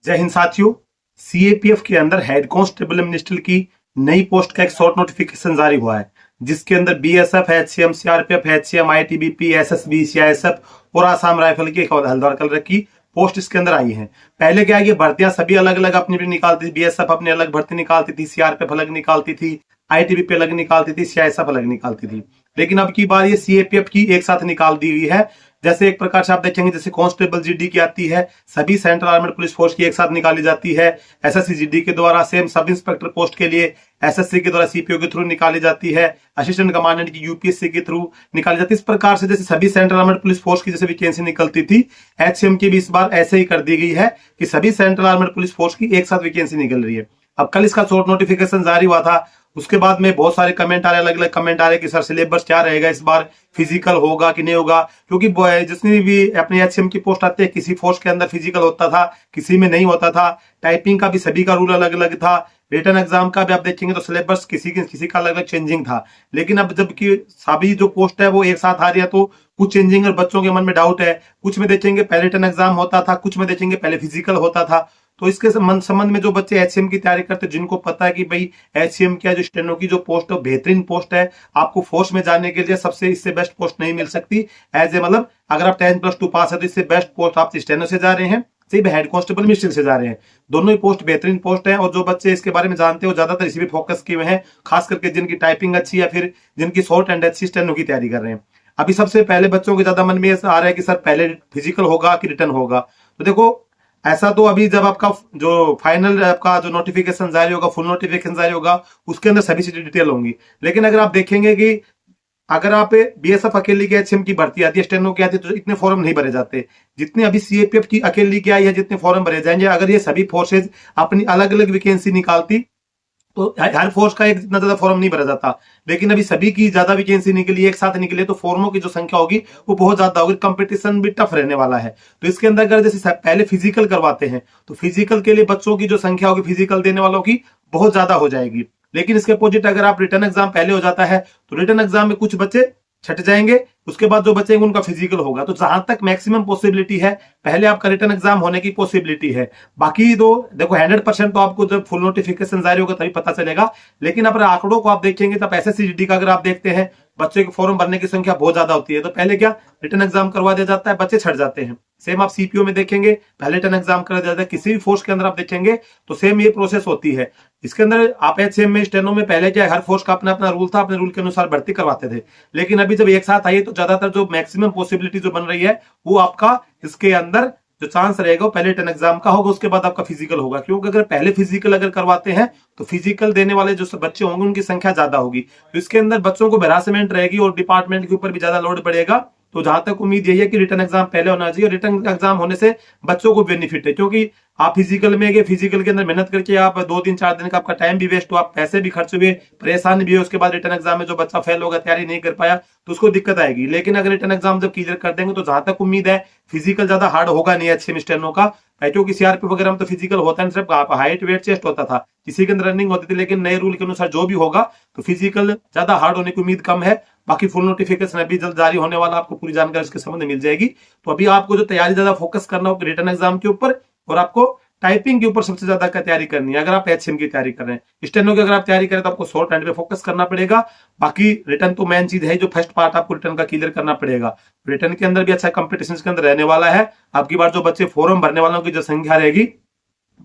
जय हिंद साथियों। सीएपीएफ के अंदर हेड कांस्टेबल मिनिस्ट्री की नई पोस्ट का एक शॉर्ट नोटिफिकेशन जारी हुआ है, जिसके अंदर BSF, HCM, CRPF, HCM, ITBP, SSB, CISF और आसाम राइफल की एक हल्द्वार कलर की पोस्ट इसके अंदर आई है। पहले क्या, ये भर्तियां सभी अलग अलग अपनी अपनी निकालती थी। बीएसएफ अपनी अलग भर्ती निकालती थी, सीआरपीएफ अलग निकालती थी, आईटीबीपी अलग निकालती थी, सीआईएसएफ अलग निकालती थी। लेकिन अब की बार ये सीएपीएफ की एक साथ निकाल दी हुई है। जैसे एक प्रकार से आप देखेंगे, जैसे कांस्टेबल जीडी की आती है, सभी सेंट्रल आर्मड पुलिस फोर्स की एक साथ निकाली जाती है। एसएससी जीडी के द्वारा सेम सब इंस्पेक्टर पोस्ट के लिए एसएससी के द्वारा सीपीओ के थ्रू निकाली जाती है। असिस्टेंट कमांडेंट की यूपीएससी के थ्रू निकाली जाती है। इस प्रकार से जैसे सभी सेंट्रल आर्मड पुलिस फोर्स की जैसे वैकेंसी निकलती थी, एचसीएम की भी इस बार ऐसे ही कर दी गई है कि सभी सेंट्रल आर्मड पुलिस फोर्स की एक साथ वैकेंसी निकल रही है। अब कल इसका शॉर्ट नोटिफिकेशन जारी हुआ था। उसके बाद में बहुत सारे कमेंट आ रहे, अलग अलग कमेंट आ रहे कि सर सिलेबस क्या रहेगा इस बार, फिजिकल होगा कि नहीं होगा। क्योंकि जितनी भी अपने एचसीएम की पोस्ट आती है, किसी फोर्स के अंदर फिजिकल होता था, किसी में नहीं होता था। टाइपिंग का भी सभी का रूल अलग अलग था। रिटर्न एग्जाम का भी आप देखेंगे तो सिलेबस किसी का अलग अलग चेंजिंग था। लेकिन अब जबकि सभी जो पोस्ट है वो एक साथ आ रही है, तो कुछ चेंजिंग और बच्चों के मन में डाउट है। कुछ में देखेंगे पहले रिटर्न एग्जाम होता था, कुछ में देखेंगे पहले फिजिकल होता था। तो इसके संबंध में जो बच्चे एचसीएम की तैयारी करते हैं, जिनको पता है कि भाई एचसीएम क्या, जो स्टेनो की जो पोस्ट है बेहतरीन पोस्ट है, आपको फोर्स में जाने के लिए सबसे इससे बेस्ट पोस्ट नहीं मिल सकती। एज ए मतलब अगर आप 10+2 पास है तो इससे बेस्ट पोस्ट आप स्टेनो से जा रहे हैं, सिर्फ हेड कांस्टेबल मिनिस्ट्री से जा रहे हैं। दोनों ही पोस्ट बेहतरीन पोस्ट है। और जो बच्चे इसके बारे में जानते हैं वो ज्यादातर इसी पे फोकस किए हुए हैं, खास करके जिनकी टाइपिंग अच्छी है, फिर जिनकी शॉर्ट एंड अच्छी स्टेनो की तैयारी कर रहे हैं। अभी सबसे पहले बच्चों के ज्यादा मन में ऐसा आ रहा है कि सर पहले फिजिकल होगा कि रिटर्न होगा। तो देखो, ऐसा तो अभी जब आपका जो फाइनल आपका जो नोटिफिकेशन जारी होगा, फुल नोटिफिकेशन जारी होगा, उसके अंदर सभी चीजें डिटेल होंगी। लेकिन अगर आप देखेंगे कि अगर आप बीएसएफ अकेली की एचसीएम की भर्ती आती है, स्टेनो की आती है, तो इतने फॉर्म नहीं भरे जाते जितने अभी सीएपीएफ की अकेली की आई है, जितने फॉर्म भरे जाएंगे। अगर ये सभी फोर्सेज अपनी अलग अलग वैकेंसी निकालती तो हर फोर्स का एक इतना ज्यादा फॉर्म नहीं भरा जाता। लेकिन अभी सभी की ज्यादा वैकेंसी निकली, एक साथ निकले, तो फॉर्मों की जो संख्या होगी वो बहुत ज्यादा होगी। कंपटीशन भी टफ रहने वाला है। तो इसके अंदर अगर जैसे पहले फिजिकल करवाते हैं, तो फिजिकल के लिए बच्चों की जो संख्या होगी फिजिकल देने वालों की बहुत ज्यादा हो जाएगी। लेकिन इसके अपोजिट अगर आप रिटर्न एग्जाम पहले हो जाता है, तो रिटर्न एग्जाम में कुछ बच्चे छट जाएंगे, उसके बाद जो बचेंगे उनका फिजिकल होगा। तो जहां तक मैक्सिमम पॉसिबिलिटी है, पहले आपका रिटर्न एग्जाम होने की पॉसिबिलिटी है। बाकी तो देखो 100% तो आपको जब फुल नोटिफिकेशन जारी होगा तभी पता चलेगा। लेकिन अपने आंकड़ों को आप देखेंगे तब एसएससी का अगर आप देखते हैं, बच्चे के फॉर्म भरने की संख्या बहुत ज्यादा होती है। तो पहले क्या, रिटर्न एग्जाम करवा दिया जाता है, बच्चे छट जाते हैं। सेम आप सीपीओ में देखेंगे, पहले रिटर्न एग्जाम करा दिया जाता है। किसी भी फोर्स के अंदर आप देखेंगे तो सेम ये प्रोसेस होती है। इसके अंदर आप एचसीएम में, स्टेनो में पहले क्या, हर फोर्स का अपना अपना रूल था, अपने रूल के अनुसार भर्ती करवाते थे। लेकिन अभी जब एक साथ आई तो ज्यादातर जो मैक्सिमम पॉसिबिलिटी जो बन रही है, वो आपका इसके अंदर जो चांस रहेगा वो पहले रिटर्न एग्जाम का होगा, उसके बाद आपका फिजिकल होगा। क्योंकि अगर पहले फिजिकल अगर करवाते हैं तो फिजिकल देने वाले जो बच्चे होंगे उनकी संख्या ज्यादा होगी। तो इसके अंदर बच्चों को हैरासमेंट रहेगी और डिपार्टमेंट के ऊपर भी ज्यादा लोड पड़ेगा। तो जहां तक उम्मीद यही है कि रिटर्न एग्जाम पहले होना चाहिए। रिटर्न एग्जाम होने से बच्चों को बेनिफिट है, क्योंकि आप फिजिकल में गए, फिजिकल के अंदर मेहनत करके आप 2 दिन 4 दिन का आपका टाइम भी वेस्ट हुआ, पैसे भी खर्च हुए, परेशान भी हुए। उसके बाद रिटर्न एग्जाम में जो बच्चा फेल होगा, तैयारी नहीं कर पाया, तो उसको दिक्कत आएगी। लेकिन अगर रिटर्न एग्जाम जब क्लियर कर देंगे तो जहां तक उम्मीद है फिजिकल ज्यादा हार्ड होगा नहीं अच्छे स्टेनो का। क्योंकि सीआरपी वगैरह में तो फिजिकल होता है, सिर्फ हाइट वेट चेस्ट होता था, किसी के अंदर रनिंग होती थी। लेकिन नए रूल के अनुसार जो भी होगा तो फिजिकल ज्यादा हार्ड होने की उम्मीद कम है। बाकी फुल नोटिफिकेशन अभी जल्द जारी होने वाला, आपको पूरी जानकारी इसके संबंध में मिल जाएगी। तो अभी आपको जो तैयारी ज्यादा फोकस करना होगा रिटर्न एग्जाम के ऊपर, और आपको टाइपिंग के ऊपर सबसे ज्यादा का तैयारी करनी है। अगर आप एचसीएम की तैयारी कर रहे हैं, स्टेनो की अगर आप तैयारी करें तो आपको शॉर्ट हैंड पे फोकस करना पड़ेगा। बाकी रिटर्न तो मेन चीज है, जो फर्स्ट पार्ट आपको रिटर्न का क्लियर करना पड़ेगा। रिटर्न के अंदर भी अच्छा कंपटीशन के अंदर रहने वाला है। आपकी बार जो बच्चे फॉर्म भरने वालों की जो संख्या रहेगी,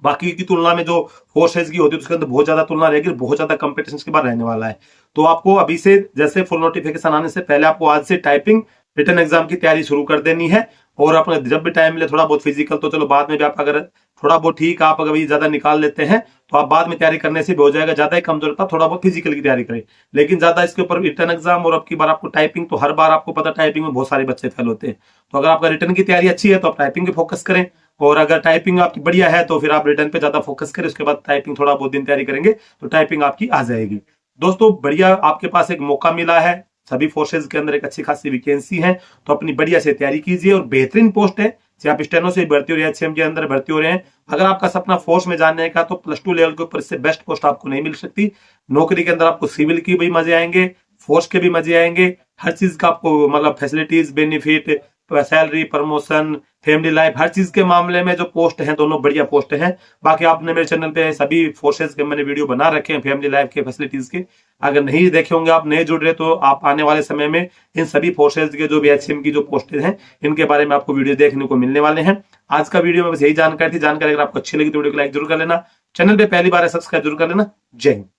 बाकी की तुलना में जो फोर्सेज की होती है उसके अंदर बहुत ज्यादा तुलना रहेगी, बहुत ज्यादा कंपटीशन के बाद रहने वाला है। तो आपको अभी से जैसे फुल नोटिफिकेशन आने से पहले आपको आज से टाइपिंग रिटर्न एग्जाम की तैयारी शुरू कर देनी है। और अपने जब भी टाइम मिले थोड़ा बहुत फिजिकल तो चलो बाद में भी आप अगर थोड़ा बहुत ठीक आप अगर ज्यादा निकाल लेते हैं तो आप बाद में तैयारी करने से भी हो जाएगा। ज्यादा ही कमजोर था, थोड़ा बहुत फिजिकल की तैयारी करें। लेकिन ज्यादा इसके ऊपर रिटर्न एग्जाम और अब की बार आपको टाइपिंग, तो हर बार आपको पता टाइपिंग में बहुत सारे बच्चे फेल होते हैं। तो अगर आपका रिटर्न की तैयारी अच्छी है तो आप टाइपिंग पे फोकस करें, और अगर टाइपिंग आपकी बढ़िया है तो फिर आप रिटर्न पे ज्यादा फोकस करें। उसके बाद टाइपिंग थोड़ा बहुत दिन तैयारी करेंगे तो टाइपिंग आपकी आ जाएगी। दोस्तों बढ़िया, आपके पास एक मौका मिला है, सभी फोर्सेज के अंदर एक अच्छी खासी वैकेंसी है, तो अपनी बढ़िया से तैयारी कीजिए। और बेहतरीन पोस्ट है, चाहे आप स्टेनो से भर्ती हो रहे हैं, एचसीएम के अंदर भर्ती हो रहे हैं। अगर आपका सपना फोर्स में जाने का, तो +2 लेवल के ऊपर इससे बेस्ट पोस्ट आपको नहीं मिल सकती। नौकरी के अंदर आपको सिविल की भी मजे आएंगे, फोर्स के भी मजे आएंगे, हर चीज का आपको मतलब facilities, benefit, salary, promotion, family life, हर चीज के मामले में जो पोस्ट हैं दोनों बढ़िया पोस्ट हैं। बाकी आपने मेरे चैनल पे सभी फोर्सेज के मैंने वीडियो बना रखे हैं फैमिली लाइफ के फैसिलिटीज के। अगर नहीं देखे होंगे, आप नहीं जुड़ रहे, तो आप आने वाले समय में इन सभी फोर्सेज के जो भी HCM की जो पोस्टेज हैं इनके बारे में आपको वीडियो देखने को मिलने वाले हैं। आज का वीडियो में बस यही जानकारी थी। जानकारी अगर आपको अच्छी लगी तो वीडियो को लाइक जरूर कर लेना, चैनल पे पहली बार है सब्सक्राइब जरूर कर लेना। जय हिंद।